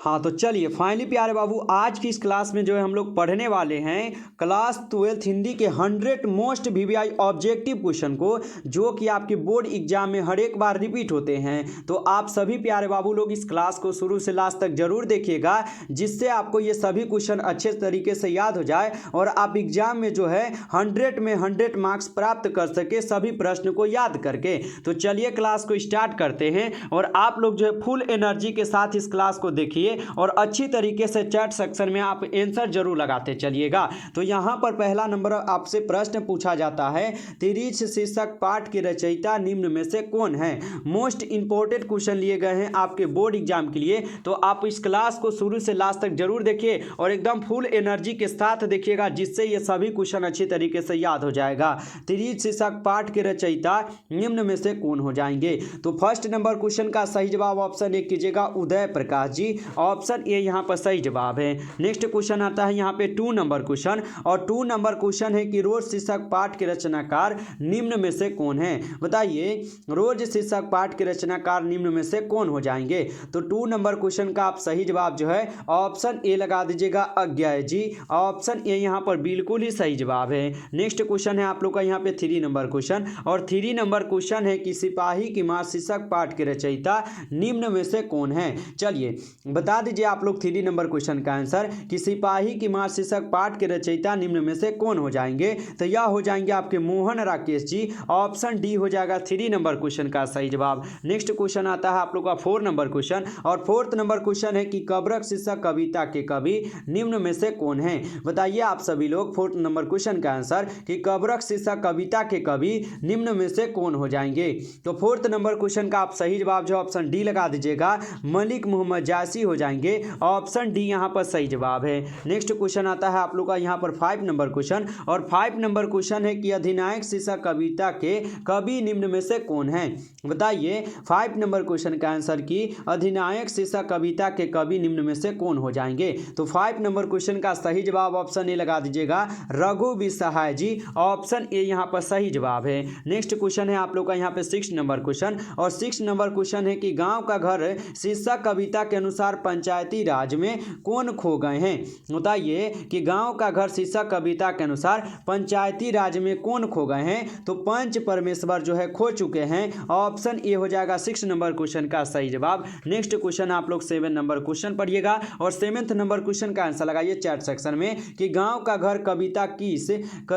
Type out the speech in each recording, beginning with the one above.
हाँ तो चलिए फाइनली प्यारे बाबू आज की इस क्लास में जो है हम लोग पढ़ने वाले हैं क्लास 12 हिंदी के 100 मोस्ट वीवीआई ऑब्जेक्टिव क्वेश्चन को, जो कि आपके बोर्ड एग्जाम में हर एक बार रिपीट होते हैं। तो आप सभी प्यारे बाबू लोग इस क्लास को शुरू से लास्ट तक जरूर देखिएगा, जिससे आपको ये सभी क्वेश्चन अच्छे तरीके से याद हो जाए और आप एग्जाम में जो है 100 में 100 मार्क्स प्राप्त कर सके सभी प्रश्न को याद करके। तो चलिए क्लास को स्टार्ट करते हैं और आप लोग जो है फुल एनर्जी के साथ इस क्लास को देखिए और अच्छी तरीके से चैट सेक्शन में आप आंसर जरूर लगाते चलिएगा। तो यहां पर पहला नंबर आपसे प्रश्न पूछा जाता है, तिरीछ शीर्षक पाठ के रचयिता निम्न में से कौन है। मोस्ट इंपोर्टेंट क्वेश्चन लिए गए हैं आपके बोर्ड एग्जाम के लिए, तो आप इस क्लास को शुरू से लास्ट तक जरूर देखिए और एकदम फुल एनर्जी के साथ देखिएगा, जिससे ये सभी क्वेश्चन अच्छी तरीके से याद हो जाएगा। तिरीछ शीर्षक पाठ के रचयिता निम्न में से कौन हो जाएंगे। तो फर्स्ट नंबर क्वेश्चन का सही जवाब ऑप्शन ए कीजिएगा, उदय प्रकाश जी। ऑप्शन ए यहाँ पर सही जवाब है। नेक्स्ट क्वेश्चन आता है यहाँ पे 2 नंबर क्वेश्चन, और 2 नंबर क्वेश्चन है कि रोज शीर्षक पाठ के रचनाकार निम्न में से कौन है। बताइए रोज शीर्षक पाठ के रचनाकार निम्न में से कौन हो जाएंगे। तो 2 नंबर क्वेश्चन का आप सही जवाब जो है ऑप्शन ए लगा दीजिएगा, अज्ञा जी। ऑप्शन ए यहाँ पर बिल्कुल ही सही जवाब है। नेक्स्ट क्वेश्चन है आप लोग का यहाँ पे 3 नंबर क्वेश्चन, और 3 नंबर क्वेश्चन है कि सिपाही की मां शीर्षक पाठ के रचयिता निम्न में से कौन है। चलिए बता दीजिए आप लोग 3 नंबर क्वेश्चन का आंसर कि सिपाही की मां शीर्षक पाठ के रचयिता निम्न में से कौन हो जाएंगे। तो यह हो जाएंगे आपके मोहन राकेश जी। ऑप्शन डी हो जाएगा 3 नंबर क्वेश्चन का सही जवाब। नेक्स्ट क्वेश्चन आता है आप लोग का 4 नंबर क्वेश्चन, और 4th नंबर क्वेश्चन है कि कब्रक शीर्षक कविता के कवि निम्न में से कौन है। बताइए आप सभी लोग 4th नंबर क्वेश्चन का आंसर कि कब्रक शीर्षक कविता के कवि निम्न में से कौन हो जाएंगे। तो 4th नंबर क्वेश्चन का आप सही जवाब जो ऑप्शन डी लगा दीजिएगा, मलिक मोहम्मद जासी हो जाएंगे। ऑप्शन डी यहाँ पर सही जवाब है। नेक्स्ट क्वेश्चन आता है आप लोग का यहाँ पर 5 नंबर क्वेश्चन, और 5 नंबर क्वेश्चन है कि अधिनायक शीर्षक कविता के कवि निम्न में से कौन है। बताइए 5 नंबर क्वेश्चन का आंसर कि अधिनायक शीर्षक कविता के कवि निम्न में से कौन हो जाएंगे। तो 5 नंबर क्वेश्चन का सही जवाब ऑप्शन ए लगा दीजिएगा, रघु सहाय जी। ऑप्शन ए यहाँ पर सही जवाब है। नेक्स्ट क्वेश्चन है आप लोग का यहाँ पे 6 नंबर क्वेश्चन, और 6 नंबर क्वेश्चन है कि गांव का घर शीर्षक कविता के अनुसार पंचायती राज में कौन खो गए हैं। बताइए कि गांव का घर शीर्षक कविता के अनुसार पंचायती राज में कौन खो गए हैं। तो पंच परमेश्वर जो है खो चुके हैं। ऑप्शन ए हो जाएगा 6 नंबर क्वेश्चन का सही जवाब। नेक्स्ट क्वेश्चन आप लोग 7 नंबर क्वेश्चन पढ़िएगा, और 7th नंबर क्वेश्चन का आंसर लगाइए चैट सेक्शन में कि गांव का घर कविता किस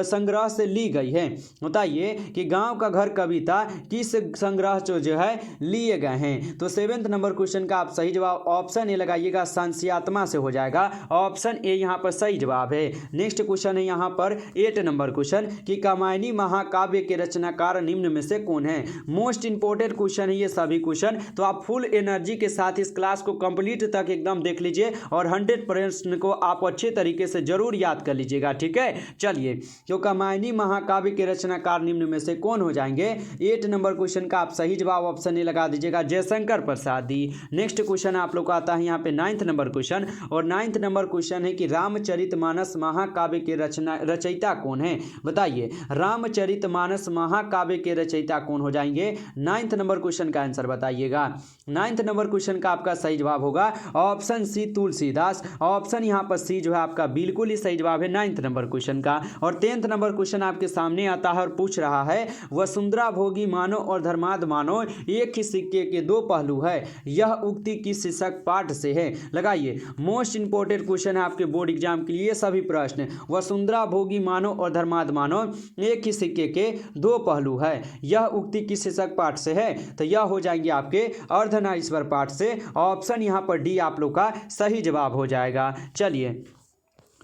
संग्रह से ली गई है। बताइए कि गांव का घर कविता किस संग्रह जो है लिए गए हैं। तो 7th नंबर क्वेश्चन का आप सही जवाब ऑप्शन ए लगाइएगा, संस्यात्मा से हो जाएगा। ऑप्शन ए यहाँ पर सही जवाब है। नेक्स्ट क्वेश्चन है यहाँ पर 8 नंबर क्वेश्चन कि कामायनी महाकाव्य के रचनाकार निम्न में से कौन है। मोस्ट इंपोर्टेंट क्वेश्चन है ये सभी क्वेश्चन, तो आप फुल एनर्जी के साथ इस क्लास को कंप्लीट तक एकदम देख लीजिए और 100 प्रश्न को आप अच्छे तरीके से जरूर याद कर लीजिएगा, ठीक है। चलिए तो कामायनी महाकाव्य के रचनाकार निम्न में से कौन हो जाएंगे। 8 नंबर क्वेश्चन का आप सही जवाब ऑप्शन ए लगा दीजिएगा, जयशंकर प्रसाद जी। नेक्स्ट क्वेश्चन आप लोग का आता है यहाँ पे 9th नंबर क्वेश्चन, और 9th नंबर क्वेश्चन है कि रामचरितमानस महाकाव्य के रचयिता कौन है। बताइए रामचरितमानस महाकाव्य के रचयिता कौन हो जाएंगे। 9th नंबर क्वेश्चन का आंसर बताइएगा। 9th नंबर क्वेश्चन का आपका सही जवाब होगा ऑप्शन सी तुलसीदास। ऑप्शन यहाँ पर सी जो है आपका बिल्कुल ही सही जवाब है 9th नंबर क्वेश्चन का। और 10th नंबर क्वेश्चन आपके सामने आता है और पूछ रहा है, वसुंधरा भोगी मानो और धर्माद मानो एक ही सिक्के के 2 पहलू है, यह उक्ति किस शीर्षक पाठ से है। लगाइए मोस्ट इंपोर्टेंट क्वेश्चन है आपके बोर्ड एग्जाम के लिए सभी प्रश्न। वसुंधरा भोगी मानो और धर्माद मानो एक ही सिक्के के 2 पहलू है, यह उक्ति किस शीर्षक पाठ से है। तो यह हो जाएंगे आपके अर्धनारीश्वर पाठ से। ऑप्शन यहाँ पर डी आप लोग का सही जवाब हो जाएगा। चलिए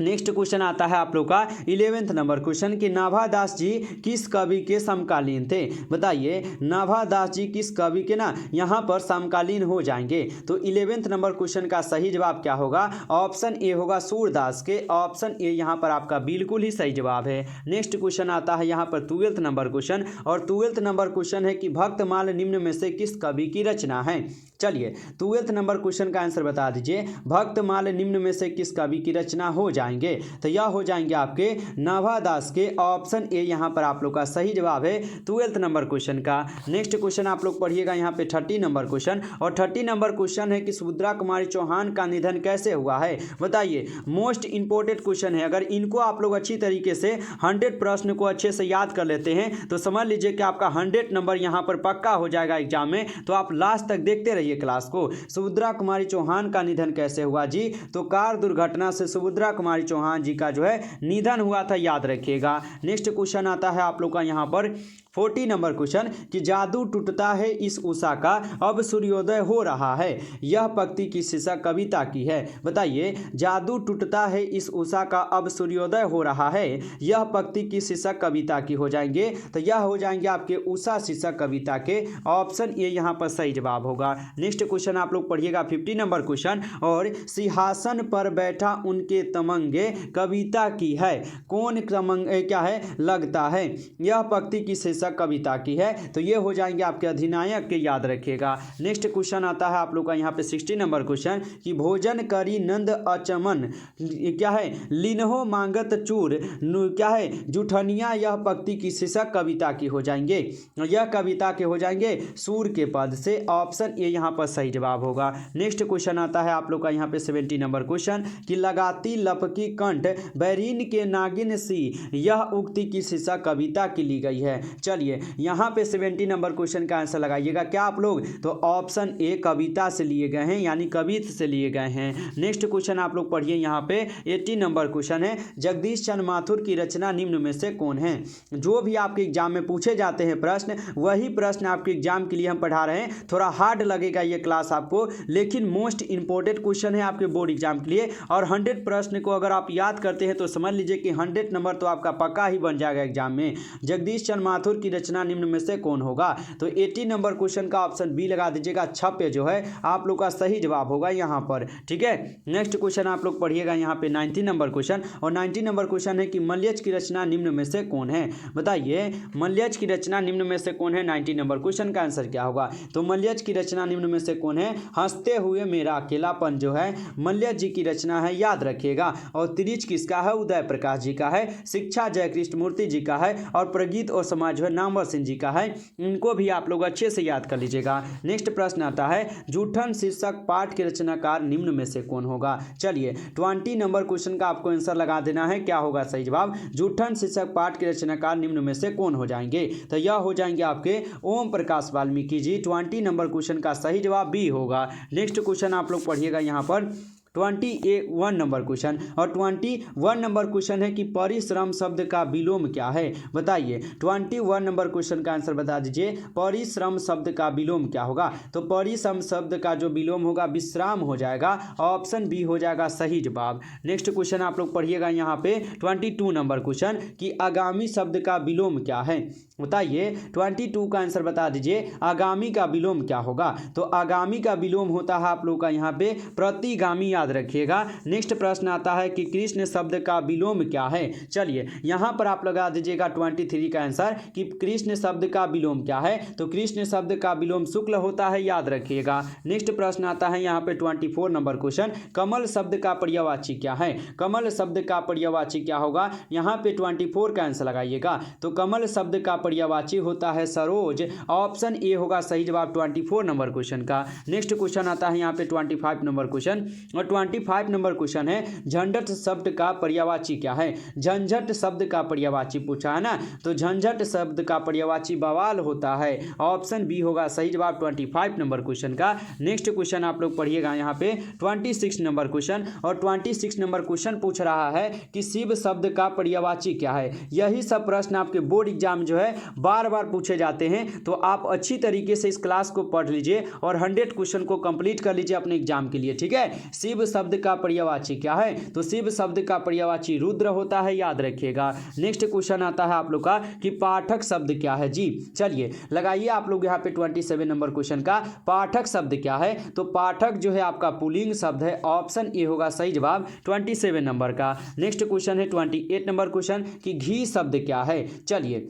नेक्स्ट क्वेश्चन आता है आप लोग का 11th नंबर क्वेश्चन कि नाभादास जी किस कवि के समकालीन थे। बताइए नाभादास जी किस कवि के ना यहाँ पर समकालीन हो जाएंगे। तो 11th नंबर क्वेश्चन का सही जवाब क्या होगा। ऑप्शन ए होगा सूरदास के। ऑप्शन ए यहाँ पर आपका बिल्कुल ही सही जवाब है। नेक्स्ट क्वेश्चन आता है यहाँ पर 12th नंबर क्वेश्चन, और 12th नंबर क्वेश्चन है कि भक्तमाल निम्न में से किस कवि की रचना है। चलिए 12th नंबर क्वेश्चन का आंसर बता दीजिए, भक्तमाल निम्न में से किस कवि की रचना हो जाएंगे। जाएंगे? तो यह हो जाएंगे आपके नाभा दास के। ऑप्शन ए यहाँ पर आप लोग का सही जवाब है 12th नंबर क्वेश्चन का। नेक्स्ट क्वेश्चन आप लोग पढ़िएगा यहाँ पे 30 नंबर क्वेश्चन, और 30 नंबर क्वेश्चन है कि सुभद्रा कुमारी चौहान का निधन कैसे हुआ है? बताइए, मोस्ट इंपोर्टेंट क्वेश्चन है। अगर इनको आप लोग अच्छी तरीके से 100 प्रश्न को अच्छे से याद कर लेते हैं तो समझ लीजिए कि आपका 100 नंबर यहाँ पर पक्का हो जाएगा एग्जाम में। तो आप लास्ट तक देखते रहिए क्लास को। सुभद्रा कुमारी चौहान का निधन कैसे हुआ जी? तो कार दुर्घटना से सुभद्रा कुमारी चौहान जी का जो है निधन हुआ था, याद रखिएगा। नेक्स्ट क्वेश्चन आता है आप लोग का यहाँ पर 40 नंबर क्वेश्चन कि जादू टूटता है इस उषा का, अब सूर्योदय हो रहा है, यह पंक्ति किस शीर्षक कविता की है? बताइए, जादू टूटता है इस उषा का, अब सूर्योदय हो रहा है, यह पंक्ति किस शीर्षक कविता की हो जाएंगे? तो यह हो जाएंगे आपके उषा शीर्षक कविता के। ऑप्शन ए यहाँ पर सही जवाब होगा। नेक्स्ट क्वेश्चन आप लोग पढ़िएगा 50 नंबर क्वेश्चन, और सिंहासन पर बैठा उनके तमंगे कविता की है, कौन तमंगे क्या है लगता है, यह पंक्ति किस शीर्षक कविता की है? तो ये हो जाएंगे आपके अधिनायक के, याद रखिएगा। नेक्स्ट क्वेश्चन आता है आप लोग का यहाँ पे 60 नंबर क्वेश्चन कि भोजन करी नंद अचमन क्या है, लिन्हो मांगत चूर क्या है जुठनिया, यह पंक्ति की शीर्षक कविता की हो जाएंगे? यह कविता के हो जाएंगे सूर के पद से। ऑप्शन ए यहाँ पर सही जवाब होगा। नेक्स्ट क्वेश्चन आता है आप लोग का यहाँ पे 70 नंबर क्वेश्चन कि लगाती लपकी कंठ बैरीन के नागिन सी, यह उक्ति की शीर्षक कविता की ली गई है? चलिए यहाँ पे 70 नंबर क्वेश्चन का आंसर लगाइएगा क्या आप लोग? तो ऑप्शन ए कविता से लिए गए हैं, यानी कवित से लिए गए हैं। नेक्स्ट क्वेश्चन आप लोग पढ़िए यहाँ पे 80 नंबर क्वेश्चन है, जगदीश चंद्र माथुर की रचना निम्न में से कौन है? जो भी आपके एग्जाम में पूछे जाते हैं प्रश्न, वही प्रश्न आपके एग्जाम के लिए हम पढ़ा रहे हैं। थोड़ा हार्ड लगेगा ये क्लास आपको, लेकिन मोस्ट इंपॉर्टेंट क्वेश्चन है आपके बोर्ड एग्जाम के लिए। और 100 प्रश्न को अगर आप याद करते हैं तो समझ लीजिए कि 100 नंबर तो आपका पक्का ही बन जाएगा एग्जाम में। जगदीश चंद्र माथुर की रचना निम्न में से कौन होगा? तो 80 नंबर क्वेश्चन का ऑप्शन बी लगा दीजिएगा। 6 पे जो है आप लोग का सही जवाब होगा यहाँ पर, ठीक है। नेक्स्ट क्वेश्चन आप लोग पढ़िएगा यहाँ पे 90 नंबर क्वेश्चन, और 90 नंबर क्वेश्चन है कि मल्यज की रचना निम्न में से कौन है? बताइए, मल्यज की रचना निम्न में से कौन है? 90 नंबर क्वेश्चन का आंसर क्या होगा? तो मल्यज की रचना निम्न में से कौन है? हंसते हुए मेरा अकेलापन जो है मल्यज जी की रचना है, याद रखिएगा। और त्रिज किसका है? उदय प्रकाश जी का है। शिक्षा जय कृष्ण मूर्ति जी का है, और प्रगीत और समाज जो है नामवर सिंह जी का है। इनको भी आप लोग अच्छे से याद कर लीजिएगा। नेक्स्ट प्रश्न आता है, जूठन शीर्षक पाठ के रचनाकार निम्न में से कौन होगा? चलिए 20 नंबर क्वेश्चन का आपको आंसर लगा देना है, क्या होगा सही जवाब? जूठन शीर्षक पाठ के रचनाकार निम्न में से कौन हो जाएंगे? तो यह हो जाएंगे आपके ओम प्रकाश वाल्मीकि जी। 20 नंबर क्वेश्चन का सही जवाब बी होगा। नेक्स्ट क्वेश्चन आप लोग पढ़िएगा यहाँ पर 21 नंबर क्वेश्चन, और 21 नंबर क्वेश्चन है कि परिश्रम शब्द का विलोम क्या है? बताइए, 21 नंबर क्वेश्चन का आंसर बता दीजिए। परिश्रम शब्द का विलोम क्या होगा? तो परिश्रम शब्द का जो विलोम होगा विश्राम हो जाएगा। ऑप्शन बी हो जाएगा सही जवाब। नेक्स्ट क्वेश्चन आप लोग पढ़िएगा यहाँ पे 22 नंबर क्वेश्चन कि आगामी शब्द का विलोम क्या है? बताइए, 22 का आंसर बता दीजिए। आगामी का विलोम क्या होगा? तो आगामी का विलोम होता है आप लोग का यहाँ पे प्रतिगामी, याद रखिएगा। नेक्स्ट प्रश्न आता है कि कृष्ण शब्द का विलोम क्या है? चलिए यहां पर आप लगा दीजिएगा 23 का आंसर कि कृष्ण शब्द का विलोम क्या है? तो कृष्ण शब्द का विलोम शुक्ल होता है, याद रखिएगा। नेक्स्ट प्रश्न आता है यहां पे 24 नंबर क्वेश्चन, कमल शब्द का पर्यायवाची क्या है? कमल शब्द का पर्यायवाची क्या होगा? यहां पे 24 का आंसर लगाइएगा। तो कमल शब्द का पर्यायवाची होता है सरोज। ऑप्शन ए होगा सही जवाब 24 नंबर क्वेश्चन का। नेक्स्ट क्वेश्चन आता है यहाँ पे 25 नंबर क्वेश्चन, और 25 नंबर क्वेश्चन है झंझट शब्द का पर्यायवाची क्या है? झंझट शब्द का पर्यायवाची पूछा है ना, तो झंझट शब्द का पर्यायवाची बवाल होता है। ऑप्शन बी होगा सही जवाब 25 नंबर क्वेश्चन का। नेक्स्ट क्वेश्चन आप लोग पढ़िएगा यहाँ पे 26 नंबर क्वेश्चन, और 26 नंबर क्वेश्चन पूछ रहा है कि शिव शब्द का पर्यायवाची क्या है? यही सब प्रश्न आपके बोर्ड एग्जाम जो है बार बार पूछे जाते हैं, तो आप अच्छी तरीके से इस क्लास को पढ़ लीजिए और 100 क्वेश्चन को कंप्लीट कर लीजिए अपने एग्जाम के लिए, ठीक है। शिव शब्द का पर्यायवाची क्या है? तो शिव शब्द का पर्यायवाची रुद्र होता है, याद रखिएगा। नेक्स्ट क्वेश्चन आता है आप लोग का कि पाठक शब्द क्या है जी? चलिए लगाइए आप लोग यहाँ पे 27 नंबर क्वेश्चन का, पाठक शब्द क्या है? तो पाठक जो है आपका पुल्लिंग शब्द है। ऑप्शन ए होगा सही जवाब 27 नंबर का। नेक्स्ट क्वेश्चन है 28 नंबर क्वेश्चन कि घी शब्द क्या है? चलिए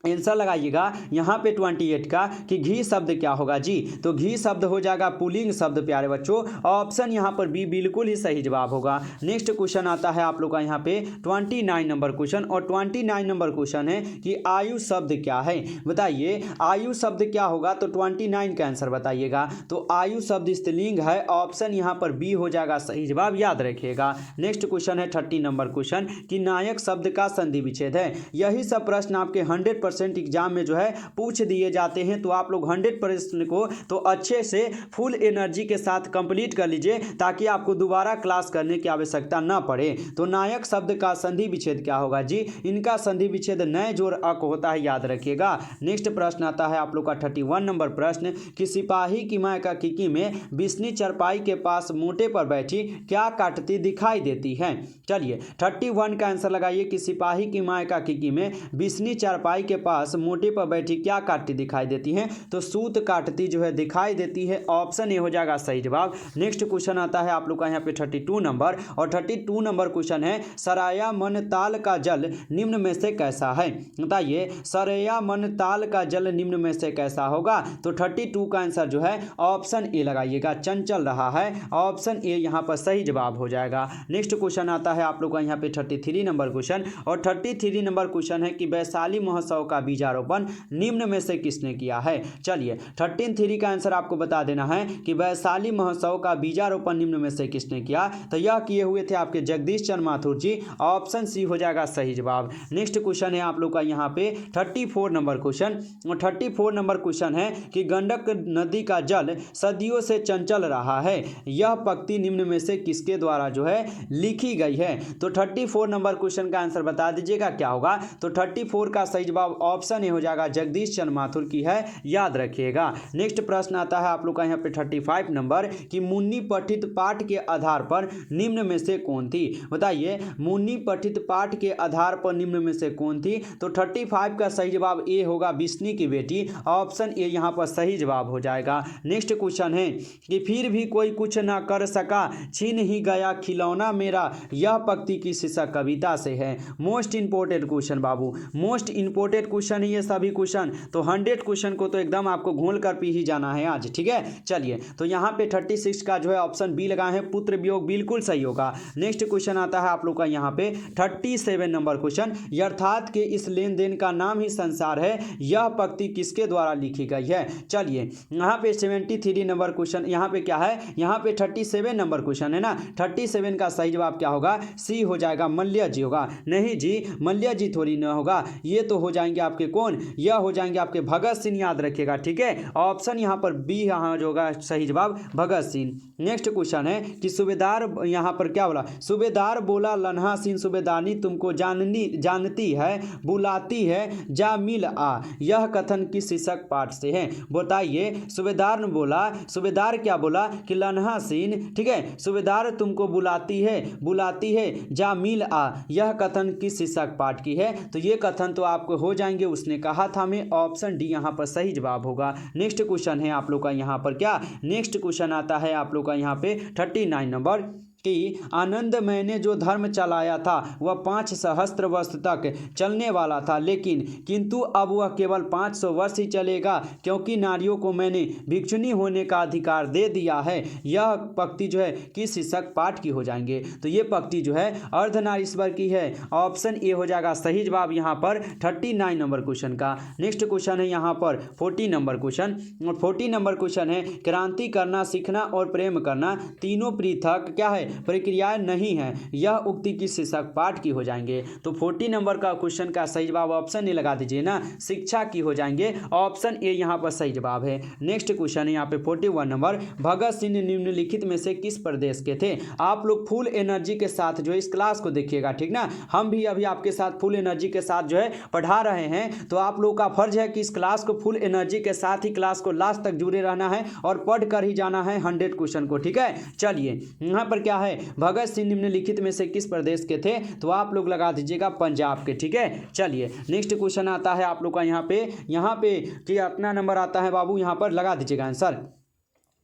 आंसर लगाइएगा यहाँ पे 28 का कि घी शब्द क्या होगा जी। तो घी शब्द हो जाएगा पुल्लिंग शब्द प्यारे बच्चों। ऑप्शन यहाँ पर बी बिल्कुल ही सही जवाब होगा। नेक्स्ट क्वेश्चन आता है आप लोग का यहाँ पे 29 नंबर क्वेश्चन, और 29 नंबर क्वेश्चन है कि आयु शब्द क्या है। बताइए आयु शब्द क्या होगा, तो 29 का आंसर बताइएगा। तो आयु शब्द स्त्रीलिंग है, ऑप्शन यहाँ पर बी हो जाएगा सही जवाब, याद रखिएगा। नेक्स्ट क्वेश्चन है 30 नंबर क्वेश्चन कि नायक शब्द का संधि विच्छेद है। यही सब प्रश्न आपके 100% एग्जाम में जो है पूछ दिए जाते हैं, तो आप लोग 100% को तो अच्छे से फुल एनर्जी के साथ कंप्लीट कर लीजिए, ताकि आपको दोबारा क्लास करने की आवश्यकता ना पड़े। तो नायक शब्द का संधि विच्छेद क्या होगा जी, इनका संधि विच्छेद नए जोड़ अक होता है, याद रखिएगा। नेक्स्ट प्रश्न आता है आप लोग का 31 नंबर प्रश्न कि सिपाही की मां का किकी में बिस्नी चरपाई के पास मोटे पर बैठी क्या काटती दिखाई देती है। चलिए 31 का आंसर लगाइए कि सिपाही की मां का किकी में बिस्नी चरपाई के पास मोटे पर बैठी क्या काटती दिखाई देती है। तो सूत काटती जो है दिखाई देती है, ऑप्शन ए हो जाएगा सही जवाब। नेक्स्ट क्वेश्चन आता है आप लोग का यहाँ पे 32 नंबर, और 32 नंबर क्वेश्चन है सराया मन ताल का जल निम्न में से कैसा है। बताइए सराया मन ताल का जल निम्न में से कैसा होगा। तो 32 का आंसर जो है ऑप्शन ए लगाइएगा, चंचल रहा है, ऑप्शन ए यहाँ पर सही जवाब हो जाएगा। नेक्स्ट क्वेश्चन आता है आप लोग का यहाँ पे 33 नंबर क्वेश्चन, और 33 नंबर क्वेश्चन है कि वैशाली महोत्सव का बीजारोपण निम्न में से किसने किया है। चलिए 13 का आंसर आपको बता देना है कि वैशाली महोत्सव का बीजारोपण निम्न में से किसने किया। तो यह किए हुए थे आपके जगदीश चंद्र माथुर जी, ऑप्शन सी हो जाएगा सही जवाब। नेक्स्ट क्वेश्चन है आप लोग का यहाँ पे 34 नंबर क्वेश्चन, और 34 नंबर क्वेश्चन है कि गंडक नदी का जल सदियों से चंचल रहा है, यह पंक्ति निम्न में से किसके द्वारा जो है लिखी गई है। तो 34 नंबर क्वेश्चन का आंसर बता दीजिएगा क्या होगा। तो 34 का सही जवाब ऑप्शन ए हो जाएगा, जगदीश चंद्र माथुर की है, याद रखिएगा। नेक्स्ट प्रश्न आता है आप लोग का यहाँ पे 35 नंबर कि मुन्नी पठित पाठ के आधार पर निम्न में से कौन थी। बताइए मुन्नी पठित पाठ के आधार पर निम्न में से कौन थी। तो 35 का सही जवाब ए होगा, बिस्नी की बेटी, ऑप्शन ए यहाँ पर सही जवाब हो जाएगा। नेक्स्ट क्वेश्चन है कि फिर भी कोई कुछ ना कर सका छीन ही गया खिलौना मेरा, यह पंक्ति की शीर्षक कविता से है। मोस्ट इंपोर्टेंट क्वेश्चन बाबू, मोस्ट इंपोर्टेंट क्वेश्चन है ये सभी क्वेश्चन, तो 100 क्वेश्चन को तो एकदम आपको घोल कर पी ही जाना है आज, ठीक है। चलिए तो यहाँ पे 36 का जो है ऑप्शन बी लगाए हैं, पुत्र वियोग, बिल्कुल सही होगा। नेक्स्ट क्वेश्चन आता है आप लोग का यहाँ पे 37 नंबर क्वेश्चन, अर्थात के इस लेन देन का नाम ही संसार है, यह पंक्ति किसके द्वारा लिखी गई है। चलिए यहाँ पे 73 नंबर क्वेश्चन, यहाँ पे क्या है, यहाँ पे 37 नंबर क्वेश्चन है ना। 37 का सही जवाब क्या होगा, सी हो जाएगा, मल्य जी होगा। नहीं जी मल्य जी थोड़ी ना होगा, ये तो हो जाएंगे आपके कौन, यह हो जाएंगे आपके भगत सिंह, याद रखिएगा, ठीक है। ऑप्शन यहाँ पर बी यहाँ जो होगा सही जवाब, भगत सिंह। नेक्स्ट क्वेश्चन है कि सूबेदार, यहाँ पर क्या बोला, सूबेदार बोला लन्हा सिंह सूबेदारनी तुमको जानती है बुलाती है जा मिल आ, यह कथन किस शीर्षक पाठ से है। बताइए सूबेदार ने बोला, सूबेदार क्या बोला कि लन्हा सिंह, ठीक है, सूबेदार तुमको बुलाती है जा मिल आ, यह कथन किस शीर्षक पाठ की है। तो ये कथन तो आपको हो जाएंगे उसने कहा था में, ऑप्शन डी यहाँ पर सही जवाब होगा। नेक्स्ट क्वेश्चन है आप लोग का यहाँ पर क्या, नेक्स्ट क्वेश्चन आता है आप लोग का यहाँ पे 39 नंबर कि आनंद मैंने जो धर्म चलाया था वह 5 सहस्त्र वर्ष तक चलने वाला था, लेकिन किंतु अब वह केवल 500 वर्ष ही चलेगा, क्योंकि नारियों को मैंने भिक्षुणी होने का अधिकार दे दिया है। यह पंक्ति जो है किस शीर्षक पाठ की हो जाएंगे। तो ये पंक्ति जो है अर्धनारीश्वर की है, ऑप्शन ए हो जाएगा सही जवाब यहाँ पर 39 नंबर क्वेश्चन का। नेक्स्ट क्वेश्चन है यहाँ पर 40 नंबर क्वेश्चन, और 40 नंबर क्वेश्चन है क्रांति करना, सीखना और प्रेम करना तीनों पृथक क्या है, प्रक्रियाएं नहीं है, यह उक्ति की शीर्षक पाठ की हो जाएंगे। तो 40 नंबर का क्वेश्चन का सही जवाब ऑप्शन ए लगा दीजिए ना, शिक्षा की हो जाएंगे, ऑप्शन ए यहाँ पर सही जवाब है। नेक्स्ट क्वेश्चन है यहाँ पे 41 नंबर, भगत सिंह निम्नलिखित में से किस प्रदेश के थे। आप लोग फुल एनर्जी के साथ जो है इस क्लास को देखिएगा, ठीक ना, हम भी अभी आपके साथ फुल एनर्जी के साथ जो है पढ़ा रहे हैं, तो आप लोग का फर्ज है कि इस क्लास को फुल एनर्जी के साथ ही क्लास को लास्ट तक जुड़े रहना है और पढ़ कर ही जाना है 100 क्वेश्चन को, ठीक है। चलिए यहाँ पर क्या है, भगत सिंह निम्नलिखित में से किस प्रदेश के थे, तो आप लोग लगा दीजिएगा पंजाब के, ठीक है। चलिए नेक्स्ट क्वेश्चन आता है आप लोग का यहाँ पे कि अपना नंबर आता है बाबू, यहाँ पर लगा दीजिएगा आंसर।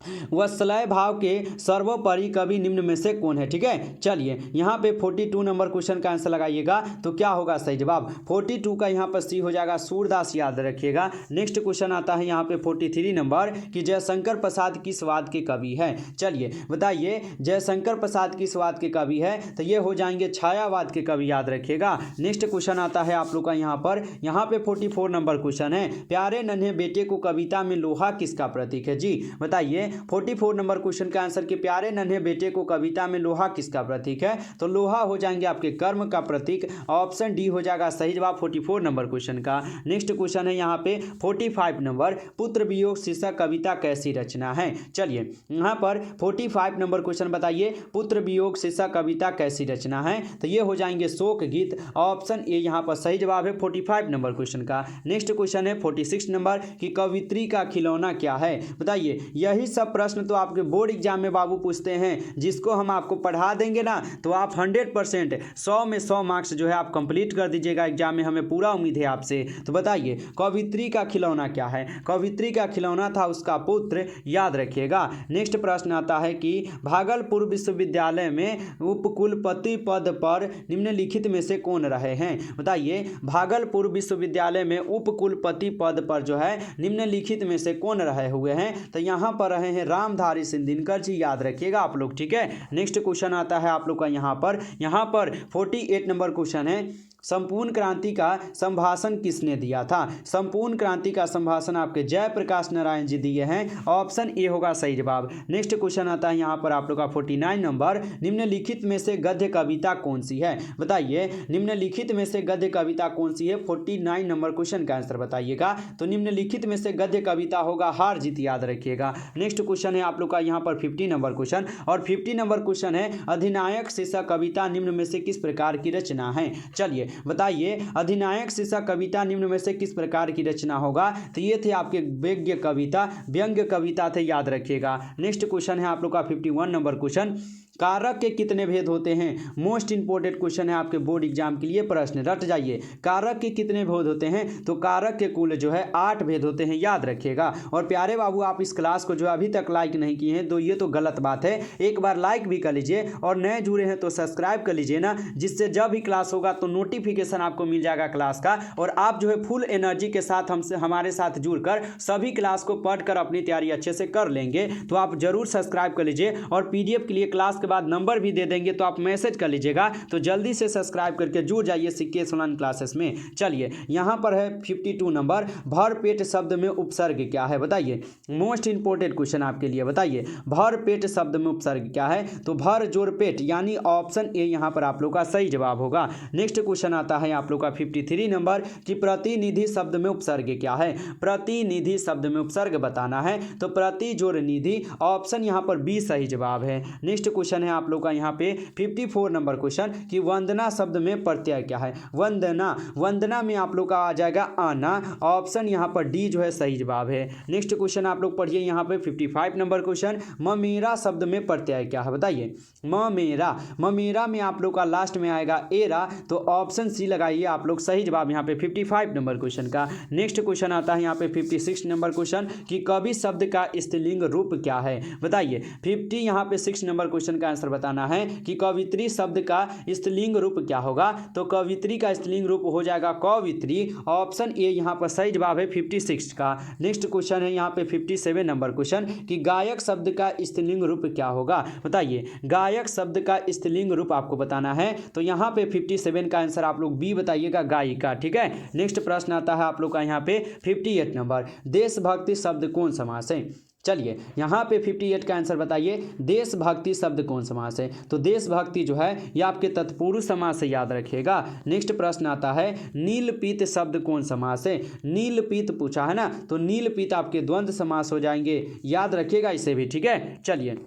वत्सलय भाव के सर्वोपरि कवि निम्न में से कौन है। ठीक है, चलिए यहाँ पे 42 नंबर क्वेश्चन का आंसर लगाइएगा तो क्या होगा सही जवाब। 42 का यहाँ पर सी हो जाएगा सूरदास, याद रखिएगा। नेक्स्ट क्वेश्चन आता है यहाँ पे 43 नंबर कि जयशंकर प्रसाद किस वाद के कवि है। चलिए बताइए, जयशंकर प्रसाद किस वाद के कवि है, तो ये हो जाएंगे छायावाद के कवि, याद रखिएगा। नेक्स्ट क्वेश्चन आता है आप लोग का यहाँ पे 44 नंबर क्वेश्चन है, प्यारे नन्हे बेटे को कविता में लोहा किसका प्रतीक है। जी बताइए 44 नंबर क्वेश्चन का आंसर कि प्यारे नन्हे बेटे को कविता में लोहा किसका प्रतीक है, तो लोहा हो जाएंगे आपके कर्म का प्रतीक, ऑप्शन डी हो जाएगा सही जवाब 44 नंबर क्वेश्चन का। नेक्स्ट क्वेश्चन है यहाँ पे 45 नंबर, पुत्र वियोग शीर्षक कविता कैसी रचना है। चलिए यहाँ पर 45 नंबर क्वेश्चन बताइए, पुत्र वियोग शीर्षक कविता कैसी रचना है, तो ये हो जाएंगे शोक गीत, ऑप्शन ए यहाँ पर सही जवाब है 45 नंबर क्वेश्चन का। नेक्स्ट क्वेश्चन है 46 नंबर कि कवित्री का खिलौना क्या है। बताइए, यही सब प्रश्न तो आपके बोर्ड एग्जाम में बाबू पूछते हैं, जिसको हम आपको पढ़ा देंगे ना तो आप 100% 100 में 100 मार्क्स जो है आप कंप्लीट कर दीजिएगा एग्जाम में, हमें पूरा उम्मीद है आपसे। तो बताइए कवित्री का खिलौना क्या है। कवित्री का खिलौना था उसका पुत्र, याद रखिएगा। नेक्स्ट प्रश्न आता है कि भागलपुर विश्वविद्यालय में उपकुलपति पद पर निम्नलिखित में से कौन रहे हैं। बताइए भागलपुर विश्वविद्यालय में उपकुलपति पद पर जो है निम्नलिखित में से कौन रहे हुए हैं, तो यहाँ पर रहे हैं रामधारी सिंह दिनकर जी, याद रखिएगा आप लोग। ठीक है, नेक्स्ट क्वेश्चन आता है आप लोग का यहाँ पर 48 नंबर क्वेश्चन है, संपूर्ण क्रांति का संभाषण किसने दिया था। संपूर्ण क्रांति का संभाषण आपके जयप्रकाश नारायण जी दिए हैं, ऑप्शन ए होगा सही जवाब। नेक्स्ट क्वेश्चन आता है यहाँ पर आप लोग का 49 नंबर, निम्नलिखित में से गद्य कविता कौन सी है। बताइए निम्नलिखित में से गद्य कविता कौन सी है, 49 नंबर क्वेश्चन का आंसर बताइएगा। तो निम्नलिखित में से गद्य कविता होगा हार जीत, याद रखिएगा। नेक्स्ट क्वेश्चन है आप लोग का यहाँ पर 50 नंबर क्वेश्चन, और 50 नंबर क्वेश्चन है अधिनायक शीर्षक कविता निम्न में से किस प्रकार की रचना है। चलिए बताइए अधिनायक शीर्षक कविता निम्न में से किस प्रकार की रचना होगा, तो ये थे आपके व्यंग्य कविता थे, याद रखिएगा। नेक्स्ट क्वेश्चन है आप लोग का 51 नंबर क्वेश्चन, कारक के कितने भेद होते हैं। मोस्ट इंपोर्टेंट क्वेश्चन है आपके बोर्ड एग्जाम के लिए, प्रश्न रट जाइए। कारक के कितने भेद होते हैं, तो कारक के कुल जो है 8 भेद होते हैं, याद रखिएगा। और प्यारे बाबू आप इस क्लास को जो अभी तक लाइक नहीं किए हैं तो ये तो गलत बात है, एक बार लाइक भी कर लीजिए, और नए जुड़े हैं तो सब्सक्राइब कर लीजिए ना, जिससे जब भी क्लास होगा तो नोटिफिकेशन आपको मिल जाएगा क्लास का, और आप जो है फुल एनर्जी के साथ हमारे साथ जुड़कर सभी क्लास को पढ़कर अपनी तैयारी अच्छे से कर लेंगे। तो आप जरूर सब्सक्राइब कर लीजिए, और पीडीएफ के लिए क्लास के बाद नंबर भी दे देंगे, तो आप मैसेज कर लीजिएगा। तो जल्दी से सब्सक्राइब करके जुड़ जाइए सिक्केश ऑनलाइन क्लासेस में। चलिए यहाँ पर है 52 नंबर, भरपेट शब्द में उपसर्ग क्या है। बताइए मोस्ट इंपोर्टेंट क्वेश्चन आपके लिए, बताइए भरपेट शब्द में उपसर्ग क्या है, तो भर जोर पेट, यानी ऑप्शन ए यहाँ पर आप लोग का सही जवाब होगा। नेक्स्ट क्वेश्चन आता है आप लोग का 53 नंबर कि प्रतिनिधि शब्द में उपसर्ग क्या है। प्रतिनिधि शब्द में उपसर्ग बताना है, तो प्रति जोर निधि, ऑप्शन यहाँ पर बी सही जवाब है। नेक्स्ट क्वेश्चन है आप लोग का यहाँ पे 54 नंबर क्वेश्चन कि वंदना शब्द में प्रत्यय क्या है। वंदना में आप लोग का आ जाएगा आना, ऑप्शन यहाँ पर डी जो है सही जवाब है। नेक्स्ट क्वेश्चन आप लोग पढ़िए यहाँ पे 55 नंबर क्वेश्चन, ममेरा शब्द में प्रत्यय क्या है। बताइए ममेरा में आप लोग का लास्ट में आएगा एरा, तो ऑप्शन सी लगाइए आप लोग, सही जवाब यहाँ पे 55 नंबर क्वेश्चन का। नेक्स्ट क्वेश्चन आता है यहाँ पे 56 नंबर क्वेश्चन कि कवि शब्द का स्त्रीलिंग रूप क्या है। बताइए 6 नंबर क्वेश्चन का आंसर बताना है कि कवित्री शब्द का स्त्रीलिंग रूप क्या होगा, तो कवित्री का स्त्रीलिंग रूप हो जाएगा कवित्री, ऑप्शन ए यहाँ पर सही जवाब है 56 का। नेक्स्ट क्वेश्चन है यहाँ पे 57 नंबर क्वेश्चन कि गायक शब्द का स्त्रीलिंग रूप क्या होगा। बताइए गायक शब्द का स्त्रीलिंग रूप आपको बताना है, तो यहाँ पे 57 का आंसर आप लोग बी बताइएगा, गायिका। ठीक है, नेक्स्ट प्रश्न आता है आप लोग का यहाँ पे 58 नंबर, देशभक्ति शब्द कौन समास है। चलिए यहाँ पे 58 का आंसर बताइए, देशभक्ति शब्द कौन समास है, तो देशभक्ति जो है ये आपके तत्पुरुष समास से, याद रखिएगा। नेक्स्ट प्रश्न आता है नीलपीत शब्द कौन समास है। नीलपीत पूछा है ना, तो नीलपीत आपके द्वंद्व समास हो जाएंगे, याद रखिएगा इसे भी। ठीक है, चलिए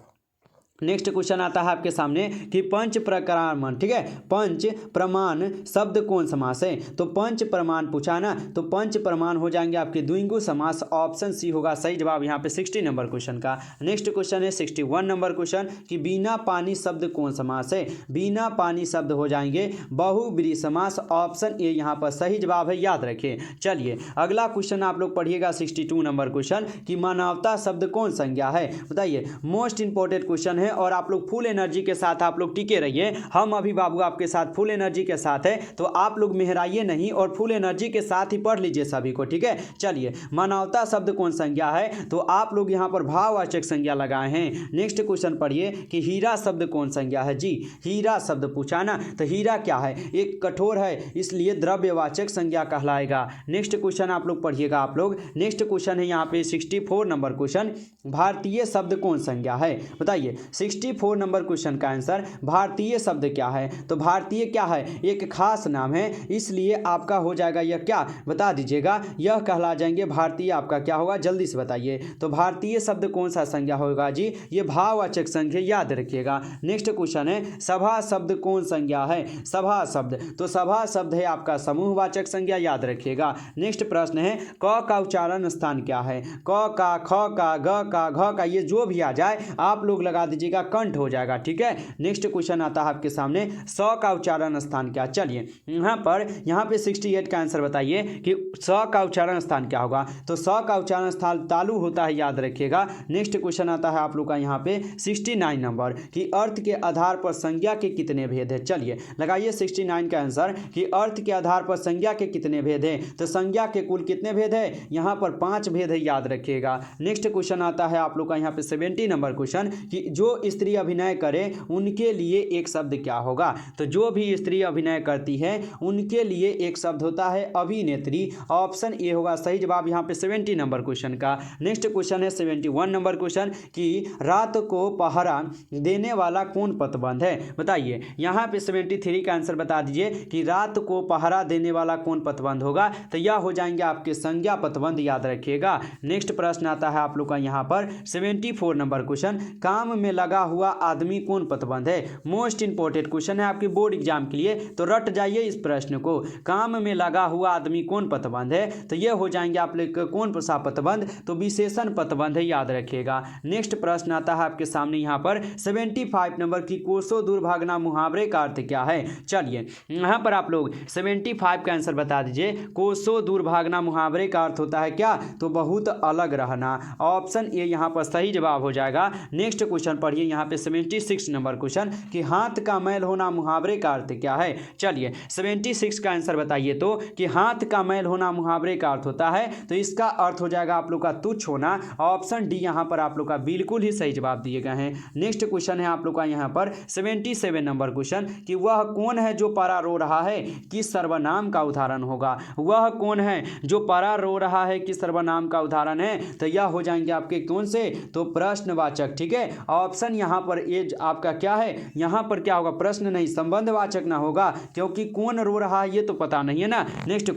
नेक्स्ट क्वेश्चन आता है आपके सामने कि पंच प्रमाण, ठीक है, पंच प्रमाण शब्द कौन समास है? तो पंच प्रमाण पूछा ना, तो पंच प्रमाण हो जाएंगे आपके द्विगु समास, ऑप्शन सी होगा सही जवाब यहाँ पे 60 नंबर क्वेश्चन का। नेक्स्ट क्वेश्चन है 61 नंबर क्वेश्चन कि बिना पानी शब्द कौन समास है? बिना पानी शब्द हो जाएंगे बहुब्रीहि समास, ऑप्शन ए यहाँ पर सही जवाब है, याद रखिए। चलिए अगला क्वेश्चन आप लोग पढ़िएगा 62 नंबर क्वेश्चन कि मानवता शब्द कौन संज्ञा है? बताइए, मोस्ट इंपॉर्टेंट क्वेश्चन है और आप लोग फुल एनर्जी के साथ आप लोग टिके रहिए। हम अभी बाबू आपके साथ फुल एनर्जी के साथ है, तो आप लोग मेहराइए नहीं और फुल एनर्जी के साथ ही पढ़ लीजिए सभी को, ठीक है। चलिए, मानवता शब्द कौन संज्ञा है? तो आप लोग यहाँ पर भाववाचक संज्ञा लगाए हैं। नेक्स्ट क्वेश्चन पढ़िए कि हीरा शब्द कौन संज्ञा है? जी, हीरा शब्द पूछा ना, तो हीरा क्या है? एक कठोर है, इसलिए द्रव्यवाचक संज्ञा कहलाएगा। नेक्स्ट क्वेश्चन आप लोग पढ़िएगा आप लोग। नेक्स्ट क्वेश्चन है यहाँ पे 64 नंबर क्वेश्चन, भारतीय शब्द कौन संज्ञा है? बताइए, 64 नंबर क्वेश्चन का आंसर भारतीय शब्द क्या है? तो भारतीय क्या है? एक खास नाम है, इसलिए आपका हो जाएगा यह क्या, बता दीजिएगा। यह कहला जाएंगे भारतीय, आपका क्या होगा, जल्दी से बताइए। तो भारतीय शब्द कौन सा संज्ञा होगा? जी, ये भाववाचक संज्ञा, याद रखिएगा। नेक्स्ट क्वेश्चन है सभा शब्द कौन संज्ञा है? सभा शब्द, तो सभा शब्द है आपका समूहवाचक संज्ञा, याद रखिएगा। नेक्स्ट प्रश्न है क का उच्चारण स्थान क्या है? क का, ख का, ग का, घ का, ये जो भी आ जाए आप लोग लगा दीजिएगा, कंठ हो जाएगा, ठीक है। नेक्स्ट क्वेश्चन आता है आपके सामने, स का उच्चारण स्थान क्या? चलिए यहाँ पे 68 का आंसर बताइए कि स का उच्चारण स्थान क्या होगा? तो स का उच्चारण स्थान तालु होता है, याद रखिएगा। नेक्स्ट क्वेश्चन आता है आप लोग का यहाँ पे 69 नंबर कि अर्थ के आधार पर संज्ञा के कितने भेद है? चलिए लगाइए 69 का आंसर कि अर्थ के आधार पर संज्ञा के कितने भेद हैं? तो संज्ञा के कुल कितने भेद है? यहाँ पर 5 भेद है, याद रखिएगा। नेक्स्ट क्वेश्चन आता है आप लोग का यहाँ पे 70 नंबर क्वेश्चन कि जो स्त्री अभिनय करे उनके लिए एक शब्द क्या होगा? तो जो भी स्त्री अभिनय करती है उनके लिए एक शब्द होता है अभिनेत्री, ऑप्शन ए होगा सही जवाब यहाँ पे 70 नंबर क्वेश्चन का। नेक्स्ट क्वेश्चन है 71 नंबर क्वेश्चन कि रात को पहरा देने वाला कौन पतबंध है? बताइए, यहाँ पे 73 का आंसर बता दीजिए कि रात को पहरा देने वाला कौन पतबंध होगा? तो यह हो जाएंगे आपके संज्ञा पतबंध, याद रखिएगा। नेक्स्ट प्रश्न आता है आप लोग का यहाँ पर 74 नंबर क्वेश्चन, काम में लगा हुआ आदमी कौन पतबंध है? मोस्ट इंपॉर्टेंट क्वेश्चन है आपके बोर्ड एग्जाम के लिए, तो रट जाइए इस प्रश्न को। काम में लगा हुआ आदमी कौन पतबंध है? तो ये हो जाएंगे आप लोग कौन सा पतबंध? तो विशेषण पतबंध है, याद रखिएगा। नेक्स्ट प्रश्न आता है आपके सामने यहाँ पर 75 नंबर की कोसों दूर भागना मुहावरे का अर्थ क्या है? चलिए यहाँ पर आप लोग 75 का आंसर बता दीजिए। कोसों दूर भागना मुहावरे का अर्थ होता है क्या? तो बहुत अलग रहना, ऑप्शन ए यहाँ पर सही जवाब हो जाएगा। नेक्स्ट क्वेश्चन पढ़िए यहाँ पे 76 नंबर क्वेश्चन कि हाथ का मैल होना मुहावरे का अर्थ क्या है? चलिए 76 का आंसर बताइए तो कि हाथ का मैल होना मुहावरे का अर्थ होता है, तो इसका अर्थ हो जाएगा आप लोग का तुच्छ होना, ऑप्शन डी यहाँ पर आप लोग का बिल्कुल ही सही जवाब दिए गए हैं। नेक्स्ट क्वेश्चन है आप लोग का यहाँ पर 77 नंबर क्वेश्चन कि वह कौन है जो परा रो रहा है, किस सर्वनाम का उदाहरण होगा? वह कौन है जो परा रो रहा है, किस सर्वनाम का उदाहरण है? तो यह हो जाएंगे आपके कौन से? तो प्रश्नवाचक, ठीक है। ऑप्शन यहाँ पर ए आपका क्या है? यहाँ पर क्या होगा? प्रश्न नहीं, संबंधवाचक ना होगा, क्योंकि कौन रो रहा है ये तो पता नहीं है ना। नेक्स्ट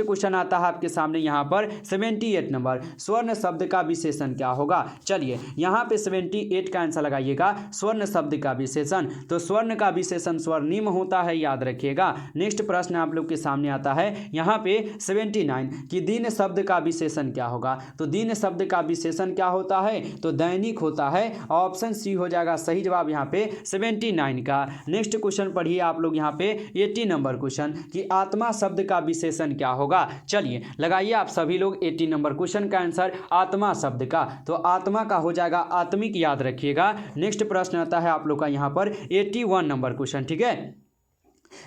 क्वेश्चन आता है आपके सामने यहाँ पर 78 नंबर, स्वर्ण शब्द का विशेषण क्या होगा? चलिए यहाँ पे 78 का आंसर लगाइएगा, स्वर्ण शब्द का विशेषण, तो स्वर्ण का विशेषण स्वर्णिम होता है, याद रखिएगा। नेक्स्ट प्रश्न आप लोग के सामने आता है यहाँ पे 79 कि दिन शब्द का विशेषण क्या होगा? तो दिन शब्द का विशेषण क्या होता है? तो दैनिक होता है, ऑप्शन सी हो जाएगा सही जवाब यहाँ पे 79 का। नेक्स्ट क्वेश्चन पढ़िए आप लोग यहाँ पे 80 नंबर क्वेश्चन कि आत्मा शब्द का विशेषण क्या होगा? चलिए लगाइए आप सभी लोग 80 नंबर क्वेश्चन का आंसर आत्मा शब्द का, तो आत्मा का हो जाएगा आत्मिक, याद रखिएगा। नेक्स्ट प्रश्न आता है आप लोग का यहाँ पर 81 नंबर क्वेश्चन, ठीक है।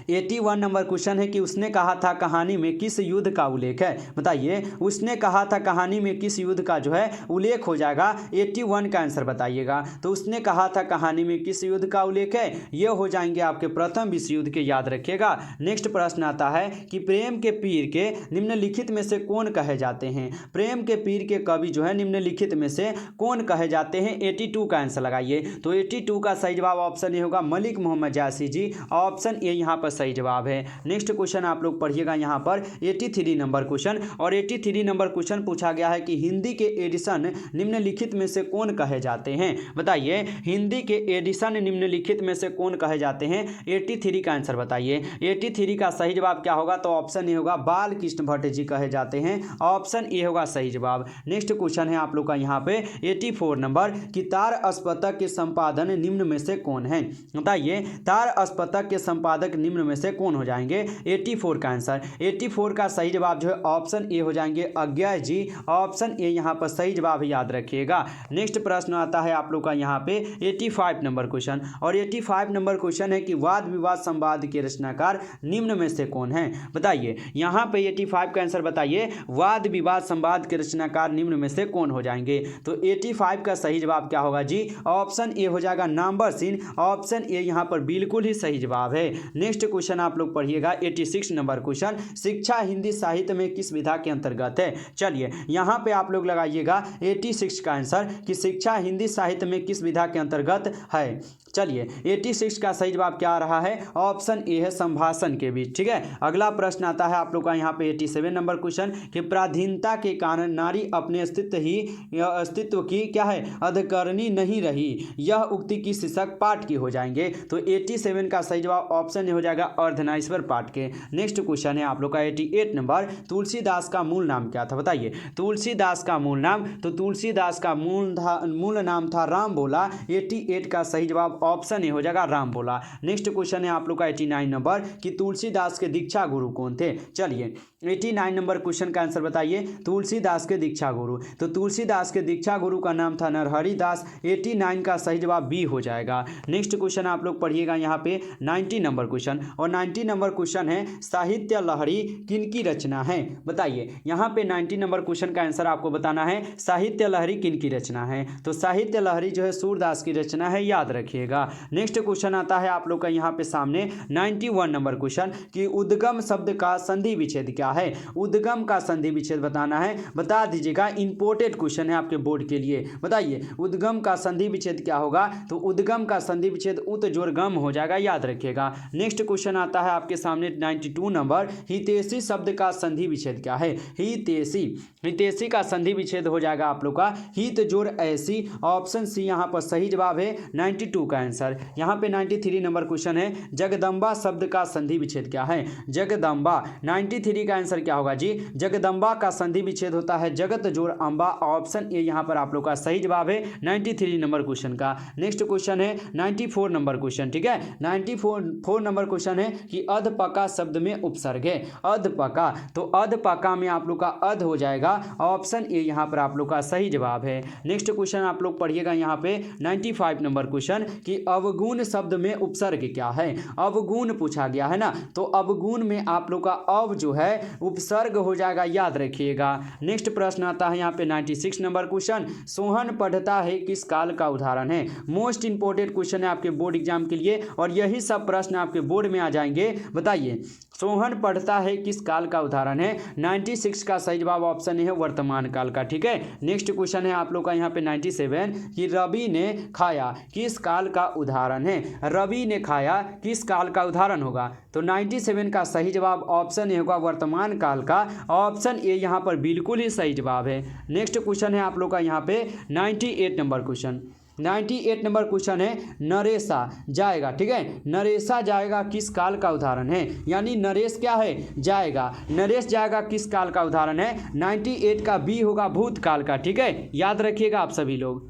81 नंबर क्वेश्चन है कि उसने कहा था कहानी में किस युद्ध का उल्लेख है? बताइए, उसने कहा था कहानी में किस युद्ध का जो है उल्लेख हो जाएगा? 81 का आंसर बताइएगा। तो उसने कहा था कहानी में किस युद्ध का उल्लेख है? ये हो जाएंगे आपके प्रथम विश्व युद्ध के, याद रखिएगा। नेक्स्ट प्रश्न आता है कि प्रेम के पीर के निम्नलिखित में से कौन कहे जाते हैं? प्रेम के पीर के कवि जो है निम्नलिखित में से कौन कहे जाते हैं? 82 का आंसर लगाइए। तो 82 का सही जवाब ऑप्शन ए होगा मलिक मोहम्मद जायसी जी, ऑप्शन ए यहाँ पर सही जवाब है। नेक्स्ट क्वेश्चन आप लोग पढ़िएगा यहाँ पर 83 नंबर क्वेश्चन, और 83 नंबर क्वेश्चन पूछा गया है कि हिंदी के एडिशन निम्नलिखित में से कौन कहे जाते हैं। बताइए, हिंदी के एडिशन निम्नलिखित में से कौन कहे जाते हैं। 83 का आंसर बताइए। 83 का सही जवाब क्या होगा, तो ऑप्शन ए होगा, बाल कृष्ण भट्ट जी कहे जाते हैं। ऑप्शन ए होगा सही जवाब। नेक्स्ट क्वेश्चन है आप लोग का यहाँ पे 84 नंबर कि तार अस्पतक के संपादन निम्न में से कौन है। बताइए, तार अस्पतक के संपादक निम्न में से कौन हो जाएंगे। 84 का आंसर, 84 का सही जवाब जो है ऑप्शन ए हो जाएंगे, अज्ञा जी। ऑप्शन ए यहाँ पर सही जवाब याद रखिएगा। नेक्स्ट प्रश्न आता है आप लोग का यहाँ पे 85 नंबर क्वेश्चन, और 85 नंबर क्वेश्चन है कि वाद विवाद संवाद के रचनाकार निम्न में से कौन है। बताइए, यहाँ पे 85 का आंसर बताइए, वाद विवाद संवाद के रचनाकार निम्न में से कौन हो जाएंगे। तो 85 का सही जवाब क्या होगा जी, ऑप्शन ए हो जाएगा, नाम्बर सीन। ऑप्शन ए यहाँ पर बिल्कुल ही सही जवाब है। नेक्स्ट क्वेश्चन आप लोग पढ़िएगा 86 नंबर क्वेश्चन, शिक्षा हिंदी साहित्य में किस विधा के अंतर्गत है। चलिए, यहाँ पे आप लोग लगाइएगा 86 का आंसर कि शिक्षा हिंदी साहित्य में किस विधा के अंतर्गत है। चलिए, 86 का सही जवाब क्या आ रहा है, ऑप्शन ए है, संभाषण के बीच। ठीक है, अगला प्रश्न आता है आप लोग का यहाँ पे 87 नंबर क्वेश्चन कि पराधीनता के कारण नारी अपने अस्तित्व की क्या है, अधिकरणी नहीं रही, यह उक्ति की शीर्षक पाठ की हो जाएंगे। तो 87 का सही जवाब ऑप्शन ए हो जाएगा, अर्धनारीश्वर पाठ के। नेक्स्ट क्वेश्चन है आप लोग का 88 नंबर, तुलसीदास का मूल नाम क्या था। बताइए, तुलसीदास का मूल नाम, तो तुलसीदास का मूल नाम था राम बोला। 88 का सही जवाब ऑप्शन ए हो जाएगा, राम बोला। नेक्स्ट क्वेश्चन है आप लोग का 89 नंबर कि तुलसीदास के दीक्षा गुरु कौन थे। चलिए, 89 नंबर क्वेश्चन का आंसर बताइए, तुलसीदास के दीक्षा गुरु। तो तुलसीदास के दीक्षा गुरु का नाम था नरहरि दास। 89 का सही जवाब बी हो जाएगा। नेक्स्ट क्वेश्चन आप लोग पढ़िएगा यहाँ पे 90 नंबर क्वेश्चन, और 90 नंबर क्वेश्चन है साहित्य लहरी किनकी रचना है। बताइए, यहाँ पे 90 नंबर क्वेश्चन का आंसर आपको बताना है, साहित्य लहरी किनकी रचना है। तो साहित्य लहरी जो है सूरदास की रचना है, याद रखिएगा। नेक्स्ट क्वेश्चन आता है आप लोग का यहाँ पे सामने 91 नंबर क्वेश्चन कि उद्गम शब्द का संधि विच्छेद क्या है। उद्गम का संधि विच्छेद बताना है, बता दीजिएगा। इंपोर्टेड क्वेश्चन है आपके बोर्ड के लिए। बताइए, उद्गम का संधि विच्छेद क्या होगा। तो उद्गम का संधि विच्छेद उत जोड़ गम हो जाएगा, याद रखिएगा। नेक्स्ट क्वेश्चन आता है आपके सामने 92 नंबर, हितैषी शब्द का संधि विच्छेद क्या है। हितैषी, हितैषी का संधि विच्छेद हो जाएगा आप लोग का हित जोड़ ऐसी। ऑप्शन सी यहाँ पर सही जवाब है, 92 का आंसर। यहाँ पे 93 नंबर क्वेश्चन है, जगदम्बा शब्द का संधि विच्छेद क्या है। जगदम्बा, 93 का आंसर क्या होगा जी, जगदम्बा का संधि विच्छेद होता है जगत जोड़ अम्बा। ऑप्शन ए यहाँ पर आप लोग का सही जवाब है 93 नंबर क्वेश्चन का। नेक्स्ट क्वेश्चन है 94 नंबर क्वेश्चन। ठीक है, 94 नंबर क्वेश्चन है कि अधपका शब्द में उपसर्ग है। अधपका, तो अधपका में आप लोग का अध हो जाएगा। ऑप्शन ए यहाँ पर आप लोग का सही जवाब है। नेक्स्ट क्वेश्चन आप लोग पढ़िएगा यहाँ पे 95 नंबर क्वेश्चन कि अवगुण शब्द में उपसर्ग क्या है। अवगुण पूछा गया है ना, तो अवगुण में आप लोग का अव जो है उपसर्ग हो जाएगा, याद रखिएगा। नेक्स्ट प्रश्न आता है यहाँ पे 96 नंबर क्वेश्चन, सोहन पढ़ता है किस काल का उदाहरण है। मोस्ट इंपोर्टेंट क्वेश्चन है आपके बोर्ड एग्जाम के लिए, और यही सब प्रश्न आपके बोर्ड में आ जाएंगे। बताइए, सोहन पढ़ता है किस काल का उदाहरण है। 96 का सही जवाब ऑप्शन है, वर्तमान काल का। ठीक है, नेक्स्ट क्वेश्चन है आप लोग का यहाँ पे 97 कि रवि ने खाया किस काल का उदाहरण है। रवि ने खाया किस काल का उदाहरण होगा। तो 97 का सही जवाब ऑप्शन ए होगा, वर्तमान काल का। ऑप्शन ए यहाँ पर बिल्कुल ही सही जवाब है। नेक्स्ट क्वेश्चन है आप लोग का यहाँ पे 98 नंबर क्वेश्चन। 98 नंबर क्वेश्चन है, नरेशा जाएगा। ठीक है, नरेशा जाएगा किस काल का उदाहरण है। यानी नरेश क्या है, जाएगा। नरेश जाएगा किस काल का उदाहरण है। 98 का बी होगा, भूतकाल का। ठीक है, याद रखिएगा आप सभी लोग।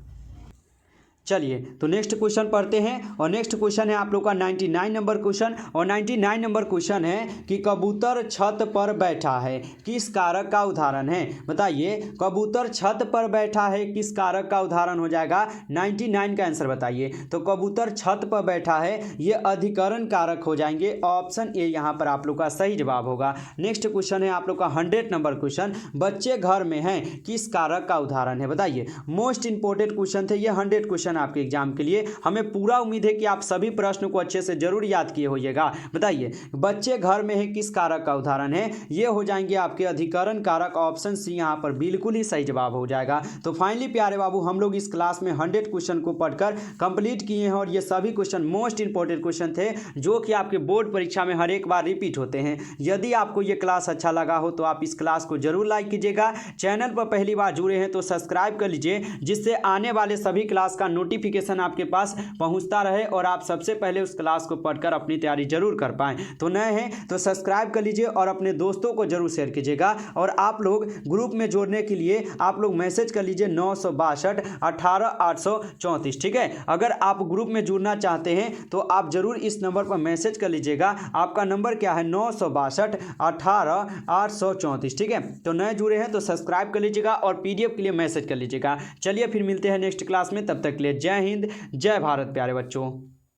चलिए, तो नेक्स्ट क्वेश्चन पढ़ते हैं, और नेक्स्ट क्वेश्चन है आप लोग का 99 नंबर क्वेश्चन, और 99 नंबर क्वेश्चन है कि कबूतर छत पर बैठा है किस कारक का उदाहरण है। बताइए, कबूतर छत पर बैठा है किस कारक का उदाहरण हो जाएगा। 99 का आंसर बताइए। तो कबूतर छत पर बैठा है, ये अधिकरण कारक हो जाएंगे। ऑप्शन ए यहाँ पर आप लोग का सही जवाब होगा। नेक्स्ट क्वेश्चन है आप लोग का 100 नंबर क्वेश्चन, बच्चे घर में हैं किस कारक का उदाहरण है। बताइए, मोस्ट इंपोर्टेंट क्वेश्चन थे ये, 100 क्वेश्चन आपके एग्जाम के लिए। हमें पूरा उम्मीद है कि आप सभी प्रश्न को अच्छे से जरूर याद किए होइएगा। बताइए, बच्चे घर में है किस कारक का उदाहरण है? ये हो जाएंगे आपके अधिकरण कारक। ऑप्शन सी यहाँ पर बिल्कुल ही सही जवाब हो जाएगा। तो फाइनली प्यारे बाबू, हम लोग इस क्लास में 100 क्वेश्चन को पढ़कर कंप्लीट किए हैं और ये सभी क्वेश्चन मोस्ट इंपॉर्टेंट क्वेश्चन थे जो कि आपके बोर्ड परीक्षा में हर एक बार रिपीट होते हैं। यदि आपको ये क्लास अच्छा लगा हो तो आप इस क्लास को जरूर लाइक कीजिएगा। चैनल पर पहली बार जुड़े हैं तो सब्सक्राइब कर लीजिए, जिससे आने वाले सभी क्लास का नोटिफिकेशन आपके पास पहुंचता रहे और आप सबसे पहले उस क्लास को पढ़कर अपनी तैयारी जरूर कर पाएं। तो नए हैं तो सब्सक्राइब कर लीजिए और अपने दोस्तों को जरूर शेयर कीजिएगा। और आप लोग ग्रुप में जोड़ने के लिए आप लोग मैसेज कर लीजिए 962 18 834। ठीक है, अगर आप ग्रुप में जुड़ना चाहते हैं तो आप जरूर इस नंबर पर मैसेज कर लीजिएगा। आपका नंबर क्या है? 962 18 834। ठीक है, तो नए जुड़े हैं तो सब्सक्राइब कर लीजिएगा और PDF के लिए मैसेज कर लीजिएगा। चलिए फिर मिलते हैं नेक्स्ट क्लास में, तब तक के लिए जय हिंद जय भारत प्यारे बच्चों।